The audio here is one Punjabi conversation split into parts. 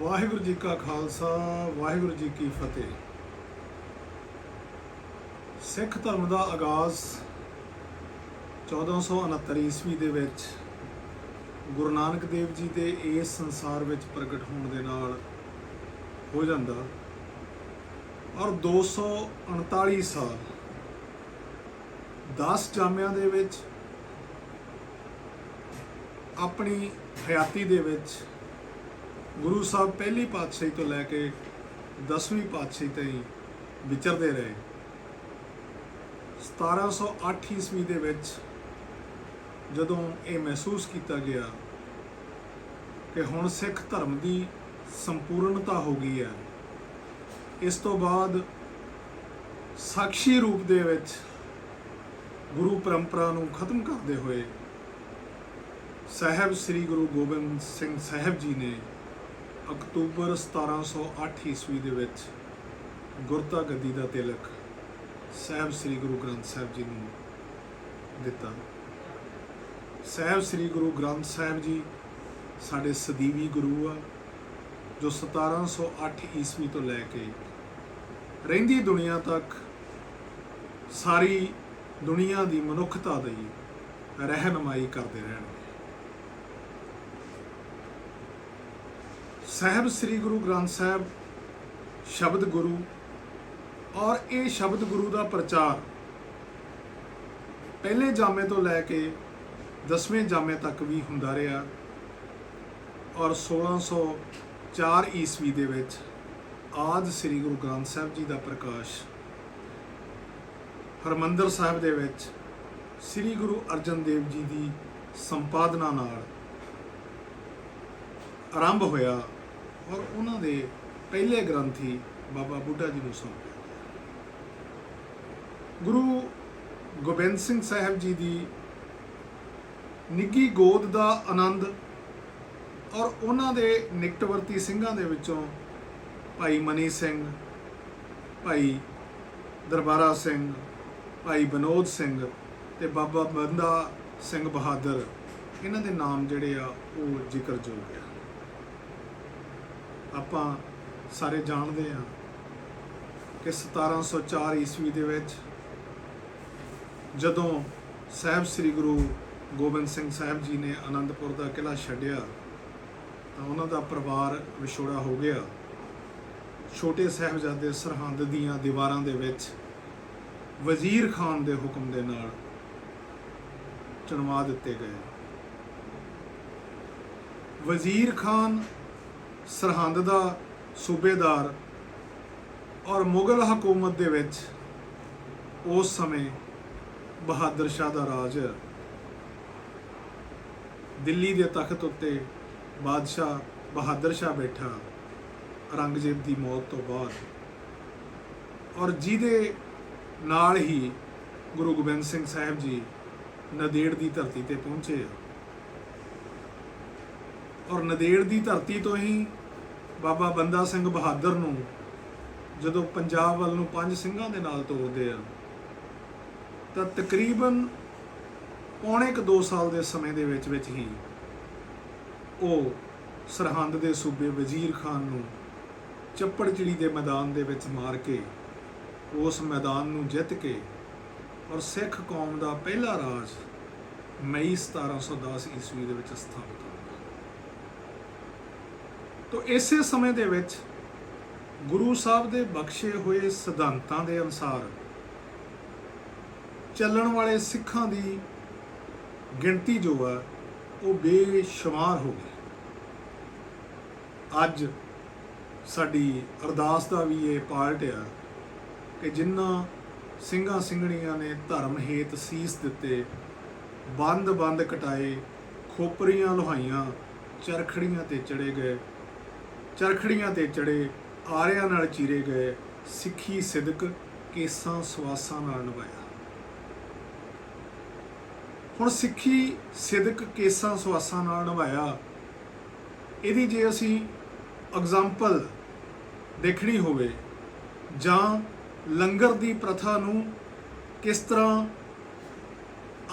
ਵਾਹਿਗੁਰੂ ਜੀ ਕਾ ਖਾਲਸਾ ਵਾਹਿਗੁਰੂ ਜੀ ਕੀ ਫਤਿਹ। ਸਿੱਖ ਧਰਮ ਦਾ ਆਗਾਜ਼ 1469 ਈਸਵੀ ਦੇ ਵਿੱਚ ਗੁਰੂ ਨਾਨਕ ਦੇਵ ਜੀ ਦੇ ਇਸ ਸੰਸਾਰ ਵਿੱਚ ਪ੍ਰਗਟ ਹੋਣ ਦੇ ਨਾਲ ਹੋ ਜਾਂਦਾ ਔਰ 239 ਸਾਲ 10 ਜਾਮਿਆਂ ਦੇ ਵਿੱਚ ਆਪਣੀ ਹਯਾਤੀ ਦੇ ਵਿੱਚ ਗੁਰੂ ਸਾਹਿਬ ਪਹਿਲੀ ਪਾਤਸ਼ਾਹੀ ਤੋਂ ਲੈ ਕੇ 10ਵੀਂ ਪਾਤਸ਼ਾਹੀ ਤਾਈਂ ਵਿਚਰਦੇ ਰਹੇ। 1708 ਈਸਵੀ ਦੇ ਵਿੱਚ ਜਦੋਂ ਇਹ ਮਹਿਸੂਸ ਕੀਤਾ ਗਿਆ ਕਿ ਹੁਣ ਸਿੱਖ ਧਰਮ ਦੀ ਸੰਪੂਰਨਤਾ ਹੋ ਗਈ ਹੈ, ਇਸ ਤੋਂ ਬਾਅਦ ਸਾਖੀ ਰੂਪ ਦੇ ਵਿੱਚ ਗੁਰੂ ਪਰੰਪਰਾ ਨੂੰ ਖਤਮ ਕਰਦੇ ਹੋਏ ਸਾਹਿਬ ਸ੍ਰੀ ਗੁਰੂ ਗੋਬਿੰਦ ਸਿੰਘ ਸਾਹਿਬ ਜੀ ਨੇ ਅਕਤੂਬਰ 1708 ਈਸਵੀ ਦੇ ਵਿੱਚ ਗੁਰਤਾ ਗੱਦੀ ਦਾ ਤਿਲਕ ਸਾਹਿਬ ਸ੍ਰੀ ਗੁਰੂ ਗ੍ਰੰਥ ਸਾਹਿਬ ਜੀ ਨੂੰ ਦਿੱਤਾ। ਸਾਹਿਬ ਸ੍ਰੀ ਗੁਰੂ ਗ੍ਰੰਥ ਸਾਹਿਬ ਜੀ ਸਾਡੇ ਸਦੀਵੀ ਗੁਰੂ ਆ, ਜੋ 1708 ਈਸਵੀ ਤੋਂ ਲੈ ਕੇ ਰਹਿੰਦੀ ਦੁਨੀਆ ਤੱਕ ਸਾਰੀ ਦੁਨੀਆ ਦੀ ਮਨੁੱਖਤਾ ਦੀ ਰਹਿਨੁਮਾਈ ਕਰਦੇ ਰਹਿਣਗੇ। ਸਾਹਿਬ ਸ੍ਰੀ ਗੁਰੂ ਗ੍ਰੰਥ ਸਾਹਿਬ ਸ਼ਬਦ ਗੁਰੂ ਔਰ ਇਹ ਸ਼ਬਦ ਗੁਰੂ ਦਾ ਪ੍ਰਚਾਰ ਪਹਿਲੇ ਜਾਮੇ ਤੋਂ ਲੈ ਕੇ 10ਵੇਂ ਜਾਮੇ ਤੱਕ ਵੀ ਹੁੰਦਾ ਰਿਹਾ ਔਰ 1604 ਈਸਵੀ ਦੇ ਵਿੱਚ ਆਦਿ ਸ੍ਰੀ ਗੁਰੂ ਗ੍ਰੰਥ ਸਾਹਿਬ ਜੀ ਦਾ ਪ੍ਰਕਾਸ਼ ਹਰਿਮੰਦਰ ਸਾਹਿਬ ਦੇ ਵਿੱਚ ਸ੍ਰੀ ਗੁਰੂ ਅਰਜਨ ਦੇਵ ਜੀ ਦੀ ਸੰਪਾਦਨਾ ਨਾਲ ਆਰੰਭ ਹੋਇਆ ਔਰ ਉਹਨਾਂ ਦੇ ਪਹਿਲੇ ਗ੍ਰੰਥੀ ਬਾਬਾ ਬੁੱਢਾ ਜੀ ਨੂੰ ਸੌਂਪਿਆ। ਗੁਰੂ ਗੋਬਿੰਦ ਸਿੰਘ ਸਾਹਿਬ ਜੀ ਦੀ ਨਿੱਘੀ ਗੋਦ ਦਾ ਆਨੰਦ ਔਰ ਉਹਨਾਂ ਦੇ ਨਿਕਟਵਰਤੀ ਸਿੰਘਾਂ ਦੇ ਵਿੱਚੋਂ ਭਾਈ ਮਨੀ ਸਿੰਘ, ਭਾਈ ਦਰਬਾਰਾ ਸਿੰਘ, ਭਾਈ ਵਿਨੋਦ ਸਿੰਘ ਤੇ ਬਾਬਾ ਬੰਦਾ ਸਿੰਘ ਬਹਾਦਰ, ਇਹਨਾਂ ਦੇ ਨਾਮ ਜਿਹੜੇ ਆ ਉਹ ਜ਼ਿਕਰਯੋਗ ਆ। ਆਪਾਂ ਸਾਰੇ ਜਾਣਦੇ ਹਾਂ ਕਿ 1704 ਈਸਵੀ ਦੇ ਵਿੱਚ ਜਦੋਂ ਸਾਹਿਬ ਸ੍ਰੀ ਗੁਰੂ ਗੋਬਿੰਦ ਸਿੰਘ ਸਾਹਿਬ ਜੀ ਨੇ ਆਨੰਦਪੁਰ ਦਾ ਕਿਲ੍ਹਾ ਛੱਡਿਆ ਤਾਂ ਉਹਨਾਂ ਦਾ ਪਰਿਵਾਰ ਵਿਛੋੜਾ ਹੋ ਗਿਆ। ਛੋਟੇ ਸਾਹਿਬਜ਼ਾਦੇ ਸਰਹੰਦ ਦੀਆਂ ਦੀਵਾਰਾਂ ਦੇ ਵਿੱਚ ਵਜ਼ੀਰ ਖਾਨ ਦੇ ਹੁਕਮ ਦੇ ਨਾਲ ਚਿਣਵਾ ਦਿੱਤੇ ਗਏ। ਵਜ਼ੀਰ ਖਾਨ ਸਰਹੰਦ ਦਾ ਸੂਬੇਦਾਰ ਔਰ ਮੁਗਲ ਹਕੂਮਤ ਦੇ ਵਿੱਚ ਉਸ ਸਮੇਂ ਬਹਾਦਰ ਸ਼ਾਹ ਦਾ ਰਾਜ। ਦਿੱਲੀ ਦੇ ਤਖਤ ਉੱਤੇ ਬਾਦਸ਼ਾਹ ਬਹਾਦਰ ਸ਼ਾਹ ਬੈਠਾ ਔਰੰਗਜ਼ੇਬ ਦੀ ਮੌਤ ਤੋਂ ਬਾਅਦ, ਔਰ ਜਿਹਦੇ ਨਾਲ ਹੀ ਗੁਰੂ ਗੋਬਿੰਦ ਸਿੰਘ ਸਾਹਿਬ ਜੀ ਨੰਦੇੜ ਦੀ ਧਰਤੀ ਤੇ ਪਹੁੰਚੇ ਔਰ ਨੰਦੇੜ ਦੀ ਧਰਤੀ ਤੋਂ ਹੀ ਬਾਬਾ ਬੰਦਾ ਸਿੰਘ ਬਹਾਦਰ ਨੂੰ ਜਦੋਂ ਪੰਜਾਬ ਵੱਲ ਨੂੰ 5 ਸਿੰਘਾਂ ਦੇ ਨਾਲ ਤੋਰਦੇ ਆ ਤਾਂ ਤਕਰੀਬਨ ਪੌਣੇ 2 ਸਾਲ ਦੇ ਸਮੇਂ ਦੇ ਵਿੱਚ ਹੀ ਉਹ ਸਰਹੰਦ ਦੇ ਸੂਬੇ ਵਜ਼ੀਰ ਖਾਨ ਨੂੰ ਚੱਪੜਚਿੜੀ ਦੇ ਮੈਦਾਨ ਦੇ ਵਿੱਚ ਮਾਰ ਕੇ ਉਸ ਮੈਦਾਨ ਨੂੰ ਜਿੱਤ ਕੇ ਔਰ ਸਿੱਖ ਕੌਮ ਦਾ ਪਹਿਲਾ ਰਾਜ ਮਈ 1710 ਈਸਵੀ ਦੇ ਵਿੱਚ ਸਥਾਪਿਤ ਹੋਇਆ। ਤੋ ਇਸੇ ਸਮੇਂ ਦੇ ਵਿੱਚ ਗੁਰੂ ਸਾਹਿਬ ਦੇ ਬਖਸ਼ੇ ਹੋਏ ਸਿਧਾਂਤਾਂ ਦੇ ਅਨੁਸਾਰ ਚੱਲਣ ਵਾਲੇ ਸਿੱਖਾਂ ਦੀ ਗਿਣਤੀ ਜੋ ਹੈ ਉਹ ਬੇਸ਼ੁਮਾਰ ਹੋ ਗਈ। ਅੱਜ ਸਾਡੀ ਅਰਦਾਸ ਦਾ ਵੀ ਇਹ ਪਾਰਟ ਆ ਕਿ ਜਿਨ੍ਹਾਂ ਸਿੰਘਾਂ ਸਿੰਘਣੀਆਂ ਨੇ ਧਰਮ ਹੇਤ ਸੀਸ ਦਿੱਤੇ, ਬੰਦ ਕਟਾਏ, ਖੋਪਰੀਆਂ ਲੋਹਾਈਆਂ, ਚਰਖੜੀਆਂ ਤੇ ਚੜੇ ਗਏ, ਚਰਖੜੀਆਂ ਤੇ ਚੜੇ, ਆਰਿਆਂ ਨਾਲ ਚੀਰੇ ਗਏ, ਸਿੱਖੀ ਸਿਦਕ ਕੇਸਾਂ ਸਵਾਸਾਂ ਨਾਲ ਨਿਭਾਇਆ। ਹੁਣ ਸਿੱਖੀ ਸਿਦਕ ਕੇਸਾਂ ਸਵਾਸਾਂ ਨਾਲ ਨਿਭਾਇਆ, ਇਹਦੀ ਜੇ ਅਸੀਂ ਐਗਜ਼ਾਮਪਲ ਦੇਖਣੀ ਹੋਵੇ ਜਾਂ ਲੰਗਰ ਦੀ ਪ੍ਰਥਾ ਨੂੰ ਕਿਸ ਤਰ੍ਹਾਂ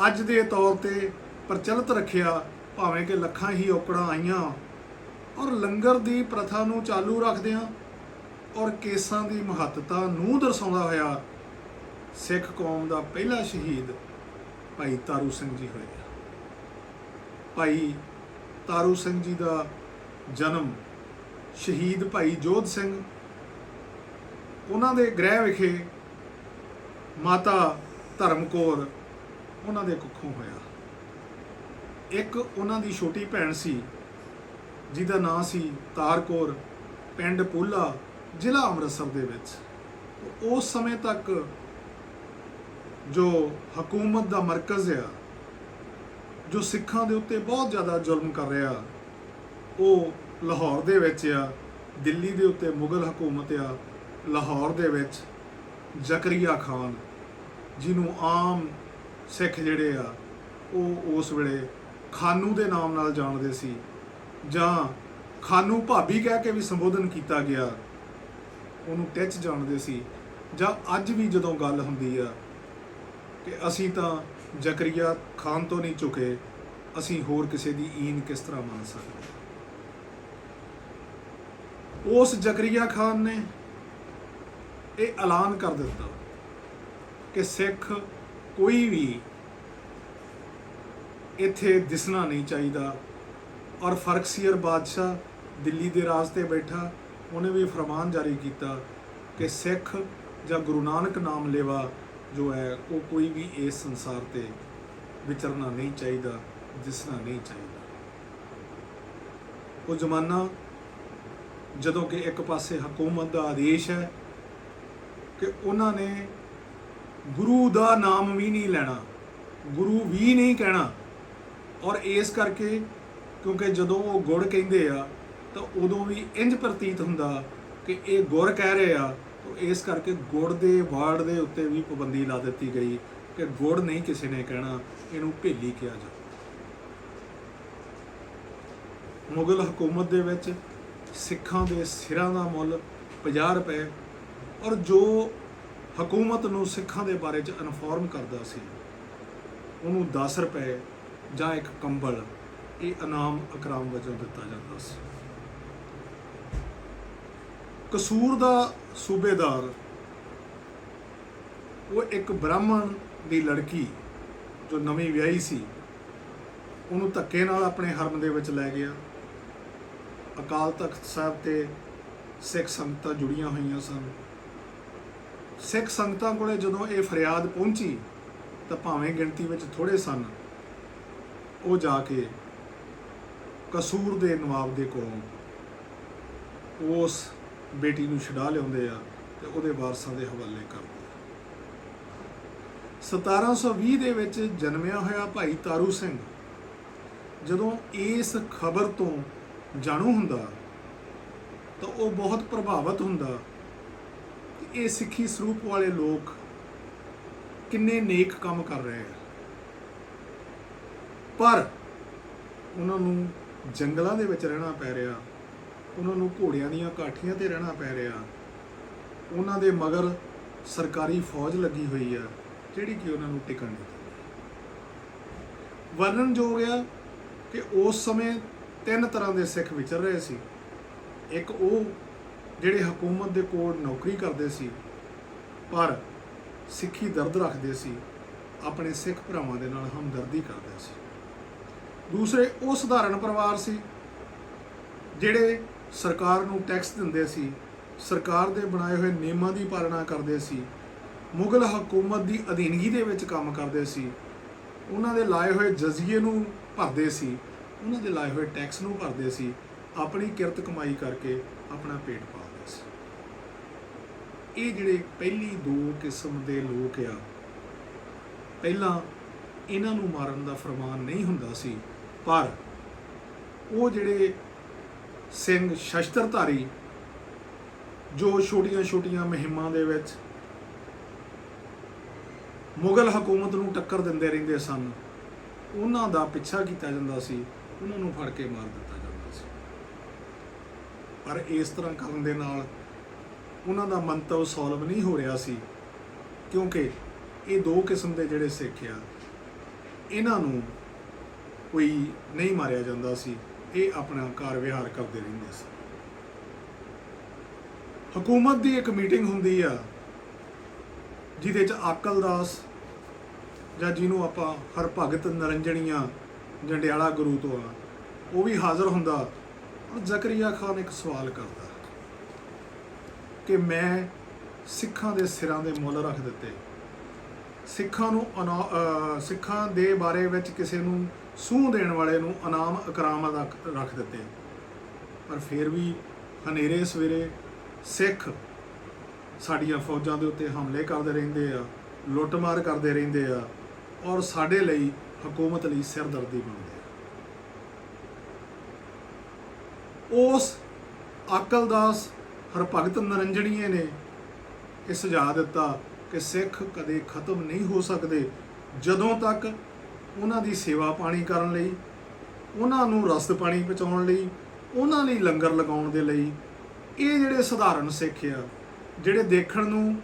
ਅੱਜ ਦੇ ਤੌਰ ਤੇ ਪ੍ਰਚਲਿਤ ਰੱਖਿਆ, ਭਾਵੇਂ ਕਿ ਲੱਖਾਂ ਹੀ ਔਕੜਾਂ ਆਈਆਂ ਔਰ ਲੰਗਰ ਦੀ ਪ੍ਰਥਾ ਨੂੰ ਚਾਲੂ ਰੱਖਦਿਆਂ ਔਰ ਕੇਸਾਂ ਦੀ ਮਹੱਤਤਾ ਨੂੰ ਦਰਸਾਉਂਦਾ ਹੋਇਆ ਸਿੱਖ ਕੌਮ ਦਾ ਪਹਿਲਾ ਸ਼ਹੀਦ ਭਾਈ ਤਾਰੂ ਸਿੰਘ ਜੀ ਹੋਏ। ਭਾਈ ਤਾਰੂ ਸਿੰਘ ਜੀ ਦਾ ਜਨਮ ਸ਼ਹੀਦ ਭਾਈ ਜੋਧ ਸਿੰਘ ਉਹਨਾਂ ਦੇ ਗ੍ਰਹਿ ਵਿਖੇ ਮਾਤਾ ਧਰਮ ਕੌਰ ਉਹਨਾਂ ਦੇ ਕੁੱਖੋਂ ਹੋਇਆ। ਇੱਕ ਉਹਨਾਂ ਦੀ ਛੋਟੀ ਭੈਣ ਸੀ ਜਿਹਦਾ ਨਾਂ ਸੀ ਤਾਰ ਕੌਰ, ਪਿੰਡ ਪੂਲਾ, ਜ਼ਿਲ੍ਹਾ ਅੰਮ੍ਰਿਤਸਰ ਦੇ ਵਿੱਚ। ਉਸ ਸਮੇਂ ਤੱਕ ਜੋ ਹਕੂਮਤ ਦਾ ਮਰਕਜ਼ ਆ, ਜੋ ਸਿੱਖਾਂ ਦੇ ਉੱਤੇ ਬਹੁਤ ਜ਼ਿਆਦਾ ਜ਼ੁਲਮ ਕਰ ਰਿਹਾ, ਉਹ ਲਾਹੌਰ ਦੇ ਵਿੱਚ ਆ। ਦਿੱਲੀ ਦੇ ਉੱਤੇ ਮੁਗਲ ਹਕੂਮਤ ਆ, ਲਾਹੌਰ ਦੇ ਵਿੱਚ ਜ਼ਕਰੀਆ ਖਾਨ, ਜਿਹਨੂੰ ਆਮ ਸਿੱਖ ਜਿਹੜੇ ਆ ਉਹ ਉਸ ਵੇਲੇ ਖਾਨੂ ਦੇ ਨਾਮ ਨਾਲ ਜਾਣਦੇ ਸੀ, ਜਾਂ ਖਾਨੂ ਭਾਬੀ ਕਹਿ ਕੇ ਵੀ ਸੰਬੋਧਨ ਕੀਤਾ ਗਿਆ, ਉਹਨੂੰ ਟਿੱਚ ਜਾਣਦੇ ਸੀ। ਜਾਂ ਅੱਜ ਵੀ ਜਦੋਂ ਗੱਲ ਹੁੰਦੀ ਆ ਕਿ ਅਸੀਂ ਤਾਂ ਜ਼ਕਰੀਆ ਖਾਨ ਤੋਂ ਨਹੀਂ ਝੁਕੇ, ਅਸੀਂ ਹੋਰ ਕਿਸੇ ਦੀ ਈਨ ਕਿਸ ਤਰ੍ਹਾਂ ਮੰਨ ਸਕਦੇ। ਉਸ ਜ਼ਕਰੀਆ ਖਾਨ ਨੇ ਇਹ ਐਲਾਨ ਕਰ ਦਿੱਤਾ ਕਿ ਸਿੱਖ ਕੋਈ ਵੀ ਇੱਥੇ ਦਿਸਣਾ ਨਹੀਂ ਚਾਹੀਦਾ। ਔਰ ਫਰਕਸੀਅਰ ਬਾਦਸ਼ਾਹ ਦਿੱਲੀ ਦੇ ਰਾਜ ਤੇ ਬੈਠਾ, ਉਹਨੇ ਵੀ ਫਰਮਾਨ ਜਾਰੀ ਕੀਤਾ ਕਿ ਸਿੱਖ ਜਾਂ ਗੁਰੂ ਨਾਨਕ ਨਾਮ ਲੇਵਾ ਜੋ ਹੈ ਉਹ ਕੋਈ ਵੀ ਇਸ ਸੰਸਾਰ ਤੇ ਵਿਚਰਨਾ ਨਹੀਂ ਚਾਹੀਦਾ, ਦਿਸਣਾ ਨਹੀਂ ਚਾਹੀਦਾ। ਉਹ ਜ਼ਮਾਨਾ ਜਦੋਂ ਕਿ ਇੱਕ ਪਾਸੇ ਹਕੂਮਤ ਦਾ ਆਦੇਸ਼ ਹੈ ਕਿ ਉਹਨਾਂ ਨੇ ਗੁਰੂ ਦਾ ਨਾਮ ਵੀ ਨਹੀਂ ਲੈਣਾ, ਗੁਰੂ ਵੀ ਨਹੀਂ ਕਹਿਣਾ। ਔਰ ਇਸ ਕਰਕੇ ਕਿਉਂਕਿ ਜਦੋਂ ਉਹ ਗੁੜ ਕਹਿੰਦੇ ਆ ਤਾਂ ਉਦੋਂ ਵੀ ਇੰਜ ਪ੍ਰਤੀਤ ਹੁੰਦਾ ਕਿ ਇਹ ਗੁੜ ਕਹਿ ਰਹੇ ਆ, ਤਾਂ ਇਸ ਕਰਕੇ ਗੁੜ ਦੇ ਵਰਡ ਦੇ ਉੱਤੇ ਵੀ ਪਾਬੰਦੀ ਲਾ ਦਿੱਤੀ ਗਈ ਕਿ ਗੁੜ ਨਹੀਂ ਕਿਸੇ ਨੇ ਕਹਿਣਾ, ਇਹਨੂੰ ਭੇਲੀ ਕਿਹਾ ਜਾ। ਮੁਗਲ ਹਕੂਮਤ ਦੇ ਵਿੱਚ ਸਿੱਖਾਂ ਦੇ ਸਿਰਾਂ ਦਾ ਮੁੱਲ 50 ਰੁਪਏ, ਔਰ ਜੋ ਹਕੂਮਤ ਨੂੰ ਸਿੱਖਾਂ ਦੇ ਬਾਰੇ 'ਚ ਇਨਫੋਰਮ ਕਰਦਾ ਸੀ ਉਹਨੂੰ 10 ਰੁਪਏ ਜਾਂ ਇੱਕ ਕੰਬਲ ਇਹ ਇਨਾਮ ਇਕਰਾਮ ਵਜੋਂ ਦਿੱਤਾ ਜਾਂਦਾ ਸੀ। ਕਸੂਰ ਦਾ ਸੂਬੇਦਾਰ ਉਹ ਇੱਕ ਬ੍ਰਾਹਮਣ ਦੀ ਲੜਕੀ ਜੋ ਨਵੀਂ ਵਿਆਹੀ ਸੀ, ਉਹਨੂੰ ਧੱਕੇ ਨਾਲ ਆਪਣੇ ਹਰਮ ਦੇ ਵਿੱਚ ਲੈ ਗਿਆ। ਅਕਾਲ ਤਖਤ ਸਾਹਿਬ ਤੇ ਸਿੱਖ ਸੰਗਤਾਂ ਜੁੜੀਆਂ ਹੋਈਆਂ ਸਨ। ਸਿੱਖ ਸੰਗਤਾਂ ਕੋਲੇ ਜਦੋਂ ਇਹ ਫਰਿਆਦ ਪਹੁੰਚੀ ਤਾਂ ਭਾਵੇਂ ਗਿਣਤੀ ਵਿੱਚ ਥੋੜੇ ਸਨ, ਉਹ ਜਾ ਕੇ ਕਸੂਰ ਦੇ ਨਵਾਬ ਦੇ ਕੋਲੋਂ ਉਸ ਬੇਟੀ ਨੂੰ ਛੁਡਾ ਲਿਆਉਂਦੇ ਆ ਤੇ ਉਹਦੇ ਵਾਰਸਾਂ ਦੇ ਹਵਾਲੇ ਕਰਦੇ। 1720 ਦੇ ਵਿੱਚ ਜਨਮਿਆ ਹੋਇਆ ਭਾਈ ਤਾਰੂ ਸਿੰਘ ਜਦੋਂ ਇਸ ਖਬਰ ਤੋਂ ਜਾਣੂ ਹੁੰਦਾ ਤਾਂ ਉਹ ਬਹੁਤ ਪ੍ਰਭਾਵਿਤ ਹੁੰਦਾ ਕਿ ਇਹ ਸਿੱਖੀ ਸਰੂਪ ਵਾਲੇ ਲੋਕ ਕਿੰਨੇ ਨੇਕ ਕੰਮ ਕਰ ਰਹੇ ਆ। ਪਰ ਉਹਨਾਂ ਨੂੰ ਜੰਗਲਾਂ ਦੇ ਵਿੱਚ ਰਹਿਣਾ ਪੈ ਰਿਹਾ, ਉਹਨਾਂ ਨੂੰ ਘੋੜਿਆਂ ਦੀਆਂ ਕਾਠੀਆਂ ਤੇ ਰਹਿਣਾ ਪੈ ਰਿਹਾ, ਉਹਨਾਂ ਦੇ ਮਗਰ ਸਰਕਾਰੀ ਫੌਜ ਲੱਗੀ ਹੋਈ ਆ ਜਿਹੜੀ ਕਿ ਉਹਨਾਂ ਨੂੰ ਟਿਕਣ ਨਹੀਂ ਦਿੰਦੀ। ਵਰਣਨਯੋਗ ਆ ਕਿ ਉਸ ਸਮੇਂ 3 ਤਰ੍ਹਾਂ ਦੇ ਸਿੱਖ ਵਿਚਰ ਰਹੇ ਸੀ। ਇੱਕ ਉਹ ਜਿਹੜੇ ਹਕੂਮਤ ਦੇ ਕੋਲ ਨੌਕਰੀ ਕਰਦੇ ਸੀ ਪਰ ਸਿੱਖੀ ਦਰਦ ਰੱਖਦੇ ਸੀ, ਆਪਣੇ ਸਿੱਖ ਭਰਾਵਾਂ ਦੇ ਨਾਲ ਹਮਦਰਦੀ ਕਰਦੇ ਸੀ। ਦੂਸਰੇ ਉਹ ਸਧਾਰਨ ਪਰਿਵਾਰ ਸੀ ਜਿਹੜੇ ਸਰਕਾਰ ਨੂੰ ਟੈਕਸ ਦਿੰਦੇ ਸੀ, ਸਰਕਾਰ ਦੇ ਬਣਾਏ ਹੋਏ ਨਿਯਮਾਂ ਦੀ ਪਾਲਣਾ ਕਰਦੇ ਸੀ, ਮੁਗਲ ਹਕੂਮਤ ਦੀ ਅਧੀਨਗੀ ਦੇ ਵਿੱਚ ਕੰਮ ਕਰਦੇ ਸੀ, ਉਹਨਾਂ ਦੇ ਲਾਏ ਹੋਏ ਜਜ਼ੀਏ ਨੂੰ ਭਰਦੇ ਸੀ, ਉਹਨਾਂ ਦੇ ਲਾਏ ਹੋਏ ਟੈਕਸ ਨੂੰ ਭਰਦੇ ਸੀ, ਆਪਣੀ ਕਿਰਤ ਕਮਾਈ ਕਰਕੇ ਆਪਣਾ ਪੇਟ ਪਾਲਦੇ ਸੀ। ਇਹ ਜਿਹੜੇ ਪਹਿਲੀ 2 ਕਿਸਮ ਦੇ ਲੋਕ ਆ, ਪਹਿਲਾਂ ਇਹਨਾਂ ਨੂੰ ਮਾਰਨ ਦਾ ਫਰਮਾਨ ਨਹੀਂ ਹੁੰਦਾ ਸੀ, ਪਰ ਉਹ ਜਿਹੜੇ ਸਿੰਘ ਸ਼ਸਤਰਧਾਰੀ ਜੋ ਛੋਟੀਆਂ-ਛੋਟੀਆਂ ਮੁਹਿੰਮਾਂ ਦੇ ਵਿੱਚ ਮੁਗਲ ਹਕੂਮਤ ਨੂੰ ਟੱਕਰ ਦਿੰਦੇ ਰਹਿੰਦੇ ਸਨ, ਉਹਨਾਂ ਦਾ ਪਿੱਛਾ ਕੀਤਾ ਜਾਂਦਾ ਸੀ, ਉਹਨਾਂ ਨੂੰ ਫੜ ਕੇ ਮਾਰ ਦਿੱਤਾ ਜਾਂਦਾ ਸੀ। ਪਰ ਇਸ ਤਰ੍ਹਾਂ ਕਰਨ ਦੇ ਨਾਲ ਉਹਨਾਂ ਦਾ ਮੰਤਵ ਸੋਲਵ ਨਹੀਂ ਹੋ ਰਿਹਾ ਸੀ, ਕਿਉਂਕਿ ਇਹ 2 ਕਿਸਮ ਦੇ ਜਿਹੜੇ ਸਿੱਖ ਆ ਇਹਨਾਂ ਨੂੰ ਕੋਈ ਨਹੀਂ ਮਾਰਿਆ ਜਾਂਦਾ ਸੀ, ਇਹ ਆਪਣਾ ਕਾਰ ਵਿਹਾਰ ਕਰਦੇ ਰਹਿੰਦੇ ਸਨ। ਹਕੂਮਤ ਦੀ ਇੱਕ ਮੀਟਿੰਗ ਹੁੰਦੀ ਆ ਜਿਹਦੇ 'ਚ ਆਕਲ ਦਾਸ ਜਾਂ ਜਿਹਨੂੰ ਆਪਾਂ ਹਰਭਗਤ ਨਰੰਜਣੀਆਂ ਜੰਡਿਆਲਾ ਗੁਰੂ ਤੋਂ ਆ, ਉਹ ਵੀ ਹਾਜ਼ਰ ਹੁੰਦਾ। ਔਰ ਜ਼ਕਰੀਆ ਖਾਨ ਇੱਕ ਸਵਾਲ ਕਰਦਾ ਕਿ ਮੈਂ ਸਿੱਖਾਂ ਦੇ ਸਿਰਾਂ ਦੇ ਮੁੱਲ ਰੱਖ ਦਿੱਤੇ, ਸਿੱਖਾਂ ਨੂੰ ਸਿੱਖਾਂ ਦੇ ਬਾਰੇ ਵਿੱਚ ਕਿਸੇ ਨੂੰ ਸੂਹ ਦੇਣ ਵਾਲੇ ਨੂੰ ਇਨਾਮ ਇਕਰਾਮ ਰੱਖ ਦਿੱਤੇ, ਪਰ ਫਿਰ ਵੀ ਹਨੇਰੇ ਸਵੇਰੇ ਸਿੱਖ ਸਾਡੀਆਂ ਫੌਜਾਂ ਦੇ ਉੱਤੇ ਹਮਲੇ ਕਰਦੇ ਰਹਿੰਦੇ ਆ, ਲੁੱਟਮਾਰ ਕਰਦੇ ਰਹਿੰਦੇ ਆ, ਔਰ ਸਾਡੇ ਲਈ ਹਕੂਮਤ ਲਈ ਸਿਰਦਰਦੀ ਬਣਦੇ ਆ। ਉਸ ਆਕਲਦਾਸ ਹਰਭਗਤ ਨਰੰਜਣੀਏ ਨੇ ਇਹ ਸੁਝਾਅ ਦਿੱਤਾ ਕਿ ਸਿੱਖ ਕਦੇ ਖਤਮ ਨਹੀਂ ਹੋ ਸਕਦੇ ਜਦੋਂ ਤੱਕ ਉਹਨਾਂ ਦੀ ਸੇਵਾ ਪਾਣੀ ਕਰਨ ਲਈ, ਉਹਨਾਂ ਨੂੰ ਰਸਦ ਪਾਣੀ ਪਹੁੰਚਾਉਣ ਲਈ, ਉਹਨਾਂ ਲਈ ਲੰਗਰ ਲਗਾਉਣ ਦੇ ਲਈ, ਇਹ ਜਿਹੜੇ ਸਧਾਰਨ ਸਿੱਖ ਆ ਜਿਹੜੇ ਦੇਖਣ ਨੂੰ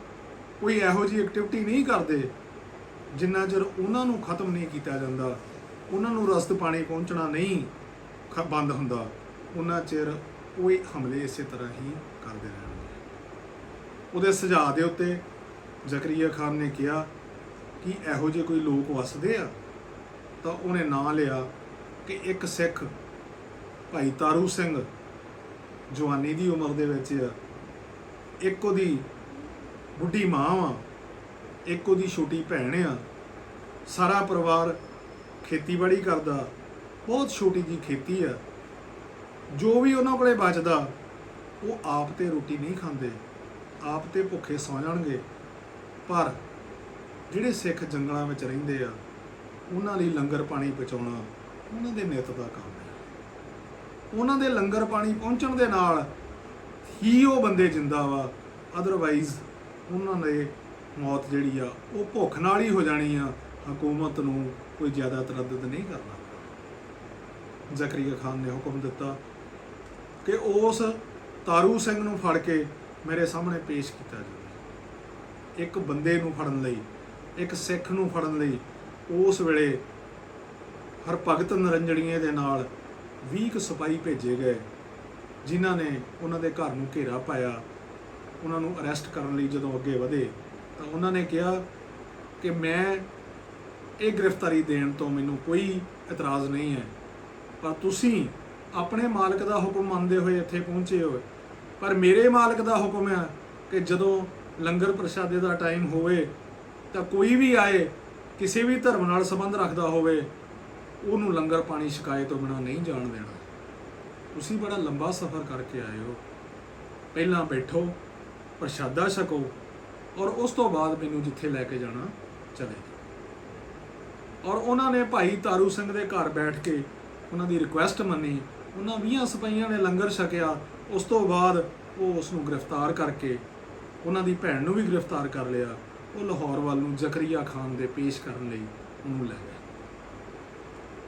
ਕੋਈ ਇਹੋ ਜਿਹੀ ਐਕਟੀਵਿਟੀ ਨਹੀਂ ਕਰਦੇ, ਜਿੰਨਾ ਚਿਰ ਉਹਨਾਂ ਨੂੰ ਖਤਮ ਨਹੀਂ ਕੀਤਾ ਜਾਂਦਾ, ਉਹਨਾਂ ਨੂੰ ਰਸਦ ਪਾਣੀ ਪਹੁੰਚਣਾ ਨਹੀਂ ਬੰਦ ਹੁੰਦਾ, ਉਹਨਾਂ ਚਿਰ ਉਹ ਹਮਲੇ ਇਸੇ ਤਰ੍ਹਾਂ ਹੀ ਕਰਦੇ ਰਹਿਣਗੇ। ਉਹਦੇ ਸੁਝਾਅ ਦੇ ਉੱਤੇ ਜ਼ਕਰੀਆ ਖਾਨ ਨੇ ਕਿਹਾ ਕਿ ਇਹੋ ਜਿਹੇ ਕੋਈ ਲੋਕ ਵਸਦੇ ਆ, ਤਾਂ ਉਹਨੇ ਨਾਂ ਲਿਆ ਕਿ ਇੱਕ ਸਿੱਖ ਭਾਈ ਤਾਰੂ ਸਿੰਘ ਜਵਾਨੀ ਦੀ ਉਮਰ ਦੇ ਵਿੱਚ ਆ, ਇੱਕ ਉਹਦੀ ਬੁੱਢੀ ਮਾਂ ਵਾ, ਇੱਕ ਉਹਦੀ ਛੋਟੀ ਭੈਣ ਆ, ਸਾਰਾ ਪਰਿਵਾਰ ਖੇਤੀਬਾੜੀ ਕਰਦਾ, ਬਹੁਤ ਛੋਟੀ ਜੀ ਖੇਤੀ ਆ, ਜੋ ਵੀ ਉਹਨਾਂ ਕੋਲੇ ਬਚਦਾ ਉਹ ਆਪ ਤੇ ਰੋਟੀ ਨਹੀਂ ਖਾਂਦੇ, ਆਪ ਤੇ ਭੁੱਖੇ ਸੌ ਜਾਣਗੇ, ਪਰ ਜਿਹੜੇ ਸਿੱਖ ਜੰਗਲਾਂ ਵਿੱਚ ਰਹਿੰਦੇ ਆ ਉਹਨਾਂ ਲਈ ਲੰਗਰ ਪਾਣੀ ਪਹੁੰਚਾਉਣਾ ਉਹਨਾਂ ਦੇ ਨਿੱਤ ਦਾ ਕੰਮ ਹੈ। ਉਹਨਾਂ ਦੇ ਲੰਗਰ ਪਾਣੀ ਪਹੁੰਚਣ ਦੇ ਨਾਲ ਹੀ ਉਹ ਬੰਦੇ ਜਿੰਦਾ ਵਾ, ਅਦਰਵਾਈਜ਼ ਉਹਨਾਂ ਦੇ ਮੌਤ ਜਿਹੜੀ ਆ ਉਹ ਭੁੱਖ ਨਾਲ ਹੀ ਹੋ ਜਾਣੀ ਆ। ਹਕੂਮਤ ਨੂੰ ਕੋਈ ਜ਼ਿਆਦਾ ਤਰੱਦਦ ਨਹੀਂ ਕਰਨਾ। ਜ਼ਕਰੀਆ ਖਾਨ ਨੇ ਹੁਕਮ ਦਿੱਤਾ ਕਿ ਉਸ ਤਾਰੂ ਸਿੰਘ ਨੂੰ ਫੜ ਕੇ ਮੇਰੇ ਸਾਹਮਣੇ ਪੇਸ਼ ਕੀਤਾ ਜਾਵੇ। ਇੱਕ ਬੰਦੇ ਨੂੰ ਫੜਨ ਲਈ, ਇੱਕ ਸਿੱਖ ਨੂੰ ਫੜਨ ਲਈ ਉਸ ਵੇਲੇ ਹਰਭਗਤ ਨਰੰਜਣੀਏ ਦੇ ਨਾਲ 20 ਸਿਪਾਹੀ ਭੇਜੇ ਗਏ, ਜਿਨ੍ਹਾਂ ਨੇ ਉਹਨਾਂ ਦੇ ਘਰ ਨੂੰ ਘੇਰਾ ਪਾਇਆ। ਉਹਨਾਂ ਨੂੰ ਅਰੈਸਟ ਕਰਨ ਲਈ ਜਦੋਂ ਅੱਗੇ ਵਧੇ ਤਾਂ ਉਹਨਾਂ ਨੇ ਕਿਹਾ ਕਿ ਮੈਂ ਇਹ ਗ੍ਰਿਫਤਾਰੀ ਦੇਣ ਤੋਂ ਮੈਨੂੰ ਕੋਈ ਇਤਰਾਜ਼ ਨਹੀਂ ਹੈ, ਪਰ ਤੁਸੀਂ ਆਪਣੇ ਮਾਲਕ ਦਾ ਹੁਕਮ ਮੰਨਦੇ ਹੋਏ ਇੱਥੇ ਪਹੁੰਚੇ ਹੋ, ਪਰ ਮੇਰੇ ਮਾਲਕ ਦਾ ਹੁਕਮ ਹੈ ਕਿ ਜਦੋਂ ਲੰਗਰ ਪ੍ਰਸ਼ਾਦੇ ਦਾ ਟਾਈਮ ਹੋਵੇ ਤਾਂ ਕੋਈ ਵੀ ਆਏ, ਕਿਸੇ ਵੀ ਧਰਮ ਨਾਲ ਸੰਬੰਧ ਰੱਖਦਾ ਹੋਵੇ, ਉਹਨੂੰ ਲੰਗਰ ਪਾਣੀ ਛਕਾਏ ਤੋਂ ਬਿਨਾਂ ਨਹੀਂ ਜਾਣ ਦੇਣਾ। ਤੁਸੀਂ ਬੜਾ ਲੰਬਾ ਸਫ਼ਰ ਕਰਕੇ ਆਏ ਹੋ, ਪਹਿਲਾਂ ਬੈਠੋ, ਪ੍ਰਸ਼ਾਦਾ ਛਕੋ, ਔਰ ਉਸ ਤੋਂ ਬਾਅਦ ਮੈਨੂੰ ਜਿੱਥੇ ਲੈ ਕੇ ਜਾਣਾ ਚਲੇ ਜਾਓ। ਔਰ ਉਹਨਾਂ ਨੇ ਭਾਈ ਤਾਰੂ ਸਿੰਘ ਦੇ ਘਰ ਬੈਠ ਕੇ ਉਹਨਾਂ ਦੀ ਰਿਕੁਐਸਟ ਮੰਨੀ। ਉਹਨਾਂ 20 ਸਿਪਾਹੀਆਂ ਨੇ ਲੰਗਰ ਛਕਿਆ। ਉਸ ਤੋਂ ਬਾਅਦ ਉਹ ਉਸ ਨੂੰ ਗ੍ਰਿਫਤਾਰ ਕਰਕੇ ਉਹਨਾਂ ਦੀ ਭੈਣ ਨੂੰ ਵੀ ਗ੍ਰਿਫਤਾਰ ਕਰ ਲਿਆ। ਉਹ ਲਾਹੌਰ ਵੱਲ ਨੂੰ ਜ਼ਕਰੀਆ ਖਾਨ ਦੇ ਪੇਸ਼ ਕਰਨ ਲਈ ਉਹਨੂੰ ਲੈ ਗਏ।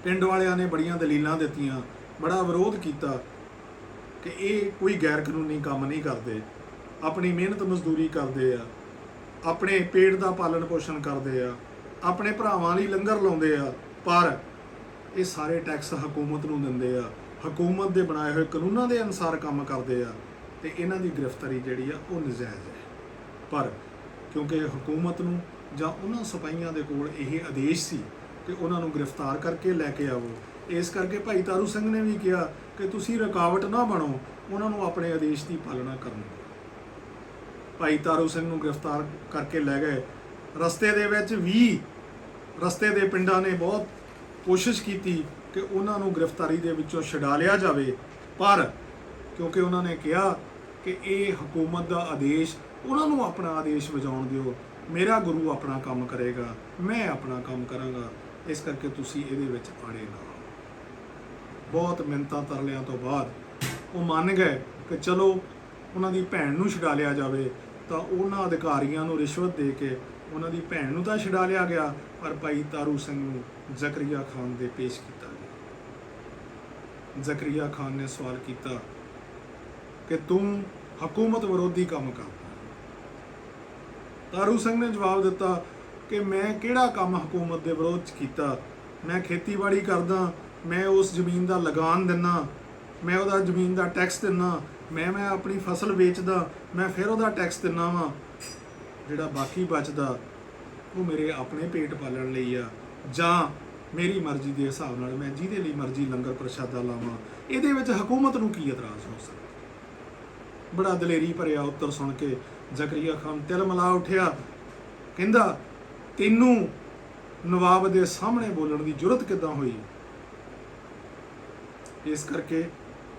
ਪਿੰਡ ਵਾਲਿਆਂ ਨੇ ਬੜੀਆਂ ਦਲੀਲਾਂ ਦਿੱਤੀਆਂ, ਬੜਾ ਵਿਰੋਧ ਕੀਤਾ ਕਿ ਇਹ ਕੋਈ ਗੈਰ ਕਾਨੂੰਨੀ ਕੰਮ ਨਹੀਂ ਕਰਦੇ, ਆਪਣੀ ਮਿਹਨਤ ਮਜ਼ਦੂਰੀ ਕਰਦੇ ਆ, ਆਪਣੇ ਪੇਟ ਦਾ ਪਾਲਣ ਪੋਸ਼ਣ ਕਰਦੇ ਆ, ਆਪਣੇ ਭਰਾਵਾਂ ਲਈ ਲੰਗਰ ਲਾਉਂਦੇ ਆ, ਪਰ ਇਹ ਸਾਰੇ ਟੈਕਸ ਹਕੂਮਤ ਨੂੰ ਦਿੰਦੇ ਆ, ਹਕੂਮਤ ਦੇ ਬਣਾਏ ਹੋਏ ਕਾਨੂੰਨਾਂ ਦੇ ਅਨੁਸਾਰ ਕੰਮ ਕਰਦੇ ਆ, ਤੇ ਇਹਨਾਂ ਦੀ ਗ੍ਰਿਫਤਾਰੀ ਜਿਹੜੀ ਆ ਉਹ ਨਜਾਇਜ਼ ਹੈ। ਪਰ ਕਿਉਂਕਿ ਹਕੂਮਤ ਨੂੰ ਜਾਂ ਉਹਨਾਂ ਸਿਪਾਹੀਆਂ ਦੇ ਕੋਲ ਇਹ ਆਦੇਸ਼ ਸੀ ਕਿ ਉਹਨਾਂ ਨੂੰ ਗ੍ਰਿਫਤਾਰ ਕਰਕੇ ਲੈ ਕੇ ਆਵੋ, ਇਸ ਕਰਕੇ ਭਾਈ ਤਾਰੂ ਸਿੰਘ ਨੇ ਵੀ ਕਿਹਾ ਕਿ ਤੁਸੀਂ ਰੁਕਾਵਟ ਨਾ ਬਣੋ, ਉਹਨਾਂ ਨੂੰ ਆਪਣੇ ਆਦੇਸ਼ ਦੀ ਪਾਲਣਾ ਕਰਨ ਦਿਓ। ਭਾਈ ਤਾਰੂ ਸਿੰਘ ਨੂੰ ਗ੍ਰਿਫਤਾਰ ਕਰਕੇ ਲੈ ਗਏ। ਰਸਤੇ ਦੇ ਵਿੱਚ ਵੀ ਰਸਤੇ ਦੇ ਪਿੰਡਾਂ ਨੇ ਬਹੁਤ ਕੋਸ਼ਿਸ਼ ਕੀਤੀ ਕਿ ਉਹਨਾਂ ਨੂੰ ਗ੍ਰਿਫਤਾਰੀ ਦੇ ਵਿੱਚੋਂ ਛੁਡਾ ਲਿਆ ਜਾਵੇ, ਪਰ ਕਿਉਂਕਿ ਉਹਨਾਂ ਨੇ ਕਿਹਾ ਕਿ ਇਹ ਹਕੂਮਤ ਦਾ ਆਦੇਸ਼, ਉਹਨਾਂ ਨੂੰ ਆਪਣਾ ਆਦੇਸ਼ ਵਜਾਉਣ ਦਿਓ, ਮੇਰਾ ਗੁਰੂ ਆਪਣਾ ਕੰਮ ਕਰੇਗਾ, ਮੈਂ ਆਪਣਾ ਕੰਮ ਕਰਾਂਗਾ, ਇਸ ਕਰਕੇ ਤੁਸੀਂ ਇਹਦੇ ਵਿੱਚ ਆੜੇ ਨਾ ਆਓ। ਬਹੁਤ ਮਿੰਨਤਾਂ ਤਰਲਿਆਂ ਤੋਂ ਬਾਅਦ ਉਹ ਮੰਨ ਗਏ ਕਿ ਚਲੋ ਉਹਨਾਂ ਦੀ ਭੈਣ ਨੂੰ ਛੁਡਾ ਲਿਆ ਜਾਵੇ। ਤਾਂ ਉਹਨਾਂ ਅਧਿਕਾਰੀਆਂ ਨੂੰ ਰਿਸ਼ਵਤ ਦੇ ਕੇ ਉਹਨਾਂ ਦੀ ਭੈਣ ਨੂੰ ਤਾਂ ਛੁਡਾ ਲਿਆ ਗਿਆ, ਪਰ ਭਾਈ ਤਾਰੂ ਸਿੰਘ ਨੂੰ ਜ਼ਕਰੀਆ ਖਾਨ ਦੇ ਪੇਸ਼ ਕੀਤਾ ਗਿਆ। ਜ਼ਕਰੀਆ ਖਾਨ ਨੇ ਸਵਾਲ ਕੀਤਾ ਕਿ ਤੂੰ ਹਕੂਮਤ ਵਿਰੋਧੀ ਕੰਮ ਕਰਦਾ। ਤਾਰੂ ਸਿੰਘ ਨੇ ਜਵਾਬ ਦਿੱਤਾ ਕਿ ਮੈਂ ਕਿਹੜਾ ਕੰਮ ਹਕੂਮਤ ਦੇ ਵਿਰੋਧ 'ਚ ਕੀਤਾ, ਮੈਂ ਖੇਤੀਬਾੜੀ ਕਰਦਾ, मैं उस ਜ਼ਮੀਨ ਦਾ ਲਗਾਨ ਦਿੰਨਾ, मैं ਉਹਦਾ ਜ਼ਮੀਨ ਦਾ ਟੈਕਸ ਦਿੰਨਾ, मैं ਆਪਣੀ ਫਸਲ ਵੇਚਦਾ, मैं ਫਿਰ ਉਹਦਾ ਟੈਕਸ ਦਿੰਨਾ ਵਾ। ਜਿਹੜਾ ਬਾਕੀ ਬਚਦਾ ਉਹ ਮੇਰੇ ਆਪਣੇ ਪੇਟ ਪਾਲਣ ਲਈ ਆ, ਜਾਂ ਮੇਰੀ ਮਰਜ਼ੀ ਦੇ ਹਿਸਾਬ ਨਾਲ ਮੈਂ ਜਿਹਦੇ ਲਈ ਮਰਜ਼ੀ ਲੰਗਰ ਪ੍ਰਸ਼ਾਦਾ ਲਾਵਾਂ। ਇਹਦੇ ਵਿੱਚ ਹਕੂਮਤ ਨੂੰ ਕੀ ਇਤਰਾਜ਼ ਹੋ ਸਕਦਾ? ਬੜਾ ਦਲੇਰੀ ਭਰਿਆ ਉੱਤਰ ਸੁਣ ਕੇ ਜ਼ਕਰੀਆ ਖਾਨ ਤਿਲ ਮਿਲਾ ਉੱਠਿਆ। ਕਹਿੰਦਾ ਤੈਨੂੰ ਨਵਾਬ ਦੇ ਸਾਹਮਣੇ ਬੋਲਣ ਦੀ ਜੁਰਤ ਕਿੱਦਾਂ ਹੋਈ? ਇਸ ਕਰਕੇ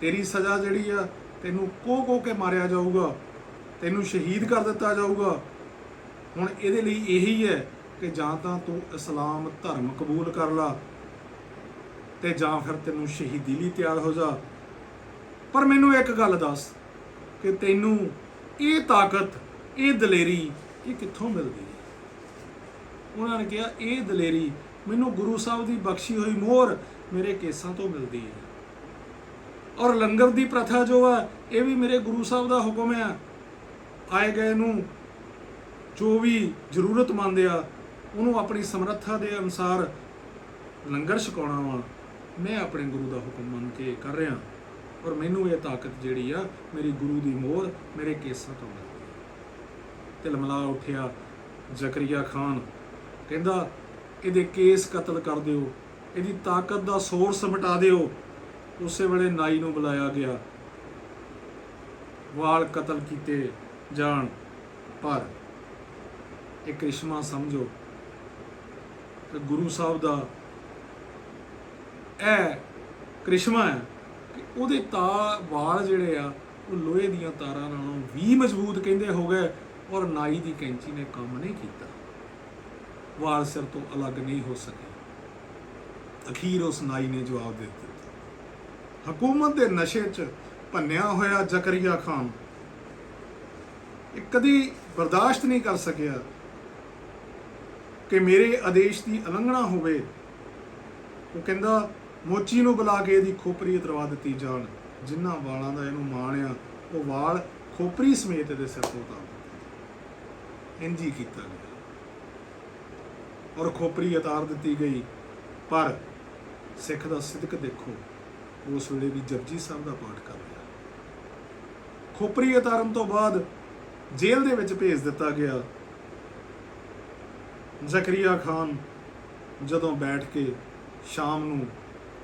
ਤੇਰੀ ਸਜ਼ਾ ਜਿਹੜੀ ਆ, ਤੈਨੂੰ ਕੋਹ ਕੇ ਮਾਰਿਆ ਜਾਊਗਾ, ਤੈਨੂੰ ਸ਼ਹੀਦ ਕਰ ਦਿੱਤਾ ਜਾਊਗਾ। ਹੁਣ ਇਹਦੇ ਲਈ ਇਹੀ ਹੈ ਕਿ ਜਾਂ ਤਾਂ ਤੂੰ ਇਸਲਾਮ ਧਰਮ ਕਬੂਲ ਕਰ ਲਾ ਤੇ ਜਾਂ ਫਿਰ ਤੈਨੂੰ ਸ਼ਹੀਦੀ ਲਈ ਤਿਆਰ ਹੋ ਜਾ। ਪਰ ਮੈਨੂੰ ਇੱਕ ਗੱਲ ਦੱਸ ਕਿ ਤੈਨੂੰ ਇਹ ਤਾਕਤ, ਇਹ ਦਲੇਰੀ ਇਹ ਕਿੱਥੋਂ ਮਿਲਦੀ ਹੈ? ਉਹਨਾਂ ਨੇ ਕਿਹਾ ਇਹ ਦਲੇਰੀ ਮੈਨੂੰ ਗੁਰੂ ਸਾਹਿਬ ਦੀ ਬਖਸ਼ੀ ਹੋਈ ਮੋਹਰ ਮੇਰੇ ਕੇਸਾਂ ਤੋਂ ਮਿਲਦੀ ਹੈ, ਔਰ ਲੰਗਰ ਦੀ ਪ੍ਰਥਾ ਜੋ ਆ ਇਹ ਵੀ ਮੇਰੇ ਗੁਰੂ ਸਾਹਿਬ ਦਾ ਹੁਕਮ ਆ। ਆਏ ਗਏ ਨੂੰ ਜੋ ਵੀ ਜ਼ਰੂਰਤਮੰਦ ਆ ਉਹਨੂੰ ਆਪਣੀ ਸਮਰੱਥਾ ਦੇ ਅਨੁਸਾਰ ਲੰਗਰ ਛਕਾਉਣਾ ਵਾ। ਮੈਂ ਆਪਣੇ ਗੁਰੂ ਦਾ ਹੁਕਮ ਮੰਨ ਕੇ ਕਰ ਰਿਹਾ, ਔਰ ਮੈਨੂੰ ਇਹ ਤਾਕਤ ਜਿਹੜੀ ਆ ਮੇਰੀ ਗੁਰੂ ਦੀ ਮੋਹਰ ਮੇਰੇ ਕੇਸਾਂ ਤੋਂ ਮਿਲਦੀ ਹੈ। ਤਿਲਮਿਲਾ ਉੱਠਿਆ ਜ਼ਕਰੀਆ ਖਾਨ, ਕਹਿੰਦਾ ਇਹਦੇ ਕੇਸ ਕਤਲ ਕਰ ਦਿਓ, ਇਹਦੀ ਤਾਕਤ ਦਾ ਸੋਰਸ ਮਿਟਾ ਦਿਓ। ਉਸੇ ਵੇਲੇ ਨਾਈ ਨੂੰ ਬੁਲਾਇਆ ਗਿਆ, ਵਾਲ ਕਤਲ ਕੀਤੇ ਜਾਣ। ਪਰ ਇਹ ਕ੍ਰਿਸ਼ਮਾ ਸਮਝੋ ਕਿ ਗੁਰੂ ਸਾਹਿਬ ਦਾ ਇਹ ਕ੍ਰਿਸ਼ਮਾ ਹੈ ਕਿ ਉਹਦੇ ਵਾਲ ਜਿਹੜੇ ਆ ਉਹ ਲੋਹੇ ਦੀਆਂ ਤਾਰਾਂ ਨਾਲੋਂ ਵੀ ਮਜ਼ਬੂਤ ਕਹਿੰਦੇ ਹੋ ਗਏ, ਔਰ ਨਾਈ ਦੀ ਕੈਂਚੀ ਨੇ ਕੰਮ ਨਹੀਂ ਕੀਤਾ, ਵਾਲ ਸਿਰ ਤੋਂ ਅਲੱਗ ਨਹੀਂ ਹੋ ਸਕੇ। ਅਖੀਰ ਉਸ ਨਾਈ ਨੇ ਜਵਾਬ ਦੇ ਦਿੱਤਾ। ਹਕੂਮਤ ਦੇ ਨਸ਼ੇ 'ਚ ਭੰਨਿਆ ਹੋਇਆ ਜ਼ਕਰੀਆ ਖਾਨ ਇਹ ਕਦੀ ਬਰਦਾਸ਼ਤ ਨਹੀਂ ਕਰ ਸਕਿਆ ਕਿ ਮੇਰੇ ਆਦੇਸ਼ ਦੀ ਉਲੰਘਣਾ ਹੋਵੇ। ਉਹ ਕਹਿੰਦਾ ਮੋਚੀ ਨੂੰ ਬੁਲਾ ਕੇ ਇਹਦੀ ਖੋਪਰੀ ਉਤਰਵਾ ਦਿੱਤੀ ਜਾਣ। ਜਿਨ੍ਹਾਂ ਵਾਲਾਂ ਦਾ ਇਹਨੂੰ ਮਾਣ ਆ ਉਹ ਵਾਲ ਖੋਪਰੀ ਸਮੇਤ ਇਹਦੇ ਸਿਰ ਤੋਂ ਉਤਾਰ ਦਿੱਤੇ। ਇੰਝ ਹੀ ਕੀਤਾ ਗਿਆ ਔਰ ਖੋਪਰੀ ਉਤਾਰ ਦਿੱਤੀ ਗਈ। ਪਰ ਸਿੱਖ ਦਾ ਸਿਦਕ ਦੇਖੋ, ਉਸ ਵੇਲੇ ਵੀ ਜਪਜੀ ਸਾਹਿਬ ਦਾ ਪਾਠ ਕਰ ਰਿਹਾ। ਖੋਪਰੀ ਉਤਾਰਨ ਤੋਂ ਬਾਅਦ ਜੇਲ੍ਹ ਦੇ ਵਿੱਚ ਭੇਜ ਦਿੱਤਾ ਗਿਆ। ਜ਼ਕਰੀਆ ਖਾਨ ਜਦੋਂ ਬੈਠ ਕੇ ਸ਼ਾਮ ਨੂੰ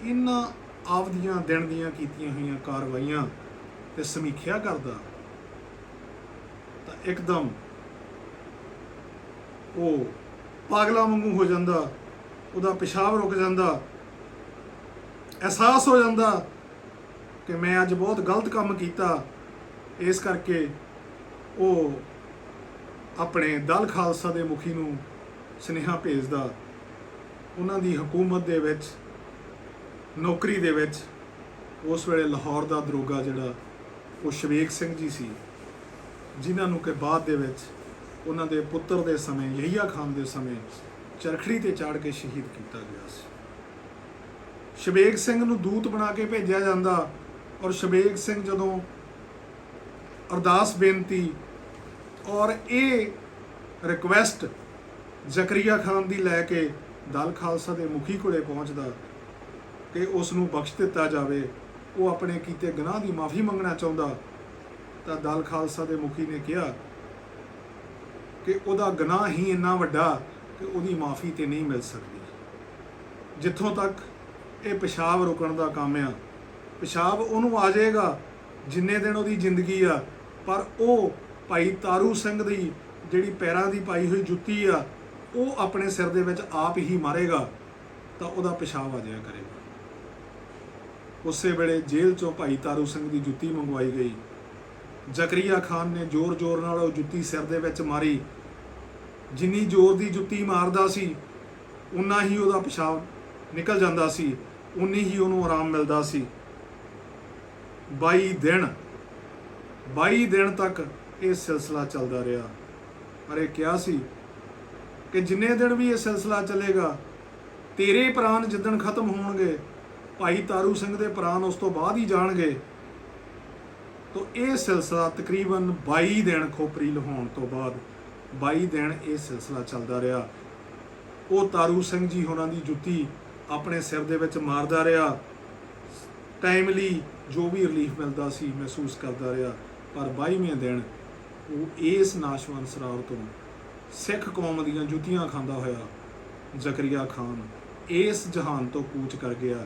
ਇਹਨਾਂ ਆਪਦੀਆਂ ਦਿਨ ਦੀਆਂ ਕੀਤੀਆਂ ਹੋਈਆਂ ਕਾਰਵਾਈਆਂ ਤੇ ਸਮੀਖਿਆ ਕਰਦਾ ਤਾਂ ਇੱਕਦਮ ਉਹ ਪਾਗਲਾ ਵਾਂਗੂ ਹੋ ਜਾਂਦਾ, ਉਹਦਾ ਪਿਸ਼ਾਬ ਰੁਕ ਜਾਂਦਾ, ਅਹਿਸਾਸ ਹੋ ਜਾਂਦਾ ਕਿ ਮੈਂ ਅੱਜ ਬਹੁਤ ਗਲਤ ਕੰਮ ਕੀਤਾ। ਇਸ ਕਰਕੇ ਉਹ ਆਪਣੇ ਦਲ ਖਾਲਸਾ ਦੇ ਮੁਖੀ ਨੂੰ ਸੁਨੇਹਾ ਭੇਜਦਾ। ਉਹਨਾਂ ਦੀ ਹਕੂਮਤ ਦੇ ਵਿੱਚ ਨੌਕਰੀ ਦੇ ਵਿੱਚ ਉਸ ਵੇਲੇ ਲਾਹੌਰ ਦਾ ਦਰੋਗਾ ਜਿਹੜਾ ਉਹ ਸ਼ਵੇਕ ਸਿੰਘ ਜੀ ਸੀ, ਜਿਨ੍ਹਾਂ ਨੂੰ ਕਿ ਬਾਅਦ ਦੇ ਵਿੱਚ ਉਹਨਾਂ ਦੇ ਪੁੱਤਰ ਦੇ ਸਮੇਂ ਯਹੀਆ ਖਾਨ ਦੇ ਸਮੇਂ ਚਰਖੜੀ ਤੇ ਚਾੜ ਕੇ ਸ਼ਹੀਦ ਕੀਤਾ ਗਿਆ ਸੀ। ਸ਼ਵੇਕ ਸਿੰਘ ਨੂੰ ਦੂਤ ਬਣਾ ਕੇ ਭੇਜਿਆ ਜਾਂਦਾ, ਔਰ ਸ਼ਵੇਕ ਸਿੰਘ ਜਦੋਂ ਅਰਦਾਸ ਬੇਨਤੀ ਔਰ ਇਹ ਰਿਕੁਐਸਟ ਜ਼ਕਰੀਆ ਖਾਨ ਦੀ ਲੈ ਕੇ ਦਲ ਖਾਲਸਾ ਦੇ ਮੁਖੀ ਕੋਲੇ ਪਹੁੰਚਦਾ ਕਿ ਉਸ ਨੂੰ ਬਖਸ਼ ਦਿੱਤਾ ਜਾਵੇ, ਉਹ ਆਪਣੇ ਕੀਤੇ ਗੁਨਾਹ ਦੀ ਮਾਫੀ ਮੰਗਣਾ ਚਾਹੁੰਦਾ, ਤਾਂ ਦਲ ਖਾਲਸਾ ਦੇ ਮੁਖੀ ਨੇ ਕਿਹਾ ਕਿ ਉਹਦਾ ਗੁਨਾਹ ਹੀ ਇੰਨਾ ਵੱਡਾ ਕਿ ਉਹਦੀ ਮਾਫੀ ਤੇ ਨਹੀਂ ਮਿਲ ਸਕਦੀ। ਜਿੱਥੋਂ ਤੱਕ ਇਹ ਪਿਸ਼ਾਬ ਰੁਕਣ ਦਾ ਕੰਮ ਆ, ਪਿਸ਼ਾਬ ਉਹਨੂੰ ਆ ਜਾਏਗਾ ਜਿੰਨੇ ਦਿਨ ਉਹਦੀ ਜ਼ਿੰਦਗੀ ਆ, ਪਰ ਉਹ ਭਾਈ ਤਾਰੂ ਸਿੰਘ ਦੀ ਜਿਹੜੀ ਪੈਰਾਂ ਦੀ ਪਾਈ ਹੋਈ ਜੁੱਤੀ ਆ ਉਹ ਆਪਣੇ ਸਿਰ ਦੇ ਵਿੱਚ ਆਪ ਹੀ ਮਾਰੇਗਾ ਤਾਂ ਉਹਦਾ ਪਿਸ਼ਾਬ ਆ ਜਾਇਆ ਕਰੇਗਾ। ਉਸੇ ਵੇਲੇ ਜੇਲ੍ਹ ਚੋਂ ਭਾਈ ਤਾਰੂ ਸਿੰਘ ਦੀ ਜੁੱਤੀ ਮੰਗਵਾਈ ਗਈ। ਜ਼ਕਰੀਆ ਖਾਨ ਨੇ ਜ਼ੋਰ ਨਾਲ ਉਹ ਜੁੱਤੀ ਸਿਰ ਦੇ ਵਿੱਚ ਮਾਰੀ। ਜਿੰਨੀ ਜ਼ੋਰ ਦੀ ਜੁੱਤੀ ਮਾਰਦਾ ਸੀ ਉਨਾ ਹੀ ਉਹਦਾ ਪਿਸ਼ਾਬ ਨਿਕਲ ਜਾਂਦਾ ਸੀ, ਉਨੀ ਹੀ ਉਹਨੂੰ ਆਰਾਮ ਮਿਲਦਾ ਸੀ। 22 ਦਿਨ ਤੱਕ ਇਹ ਸਿਲਸਿਲਾ ਚੱਲਦਾ ਰਿਹਾ। ਪਰ ਇਹ ਕਿਹਾ ਸੀ ਕਿ ਜਿੰਨੇ ਦਿਨ ਵੀ ਇਹ ਸਿਲਸਿਲਾ ਚੱਲੇਗਾ, ਤੇਰੇ ਪ੍ਰਾਣ ਜਿੱਦਣ ਖਤਮ ਹੋਣਗੇ, ਭਾਈ ਤਾਰੂ ਸਿੰਘ ਦੇ ਪ੍ਰਾਣ ਉਸ ਤੋਂ ਬਾਅਦ ਹੀ ਜਾਣਗੇ। ਤਾਂ ਇਹ ਸਿਲਸਿਲਾ ਤਕਰੀਬਨ 22 ਦਿਨ ਖੋਪਰੀ ਲਹਾਉਣ ਤੋਂ ਬਾਅਦ 22 ਦਿਨ ਇਹ ਸਿਲਸਿਲਾ ਚੱਲਦਾ ਰਿਹਾ। ਉਹ ਤਾਰੂ ਸਿੰਘ ਜੀ ਹੋਰਾਂ ਦੀ ਜੁੱਤੀ ਆਪਣੇ ਸਿਰ ਦੇ ਵਿੱਚ ਮਾਰਦਾ ਰਿਹਾ। ਟਾਈਮਲੀ ਜੋ ਵੀ ਰਿਲੀਫ ਮਿਲਦਾ ਸੀ ਮਹਿਸੂਸ ਕਰਦਾ ਰਿਹਾ, ਪਰ 22ਵੇਂ ਦਿਨ ਉਹ ਇਸ ਨਾਸ਼ਵਾਨ ਸ਼ਰਾਬ ਤੋਂ ਸਿੱਖ ਕੌਮ ਦੀਆਂ ਜੁੱਤੀਆਂ ਖਾਂਦਾ ਹੋਇਆ ਜ਼ਕਰੀਆ ਖਾਨ ਇਸ ਜਹਾਨ ਤੋਂ ਕੂਚ ਕਰ ਗਿਆ।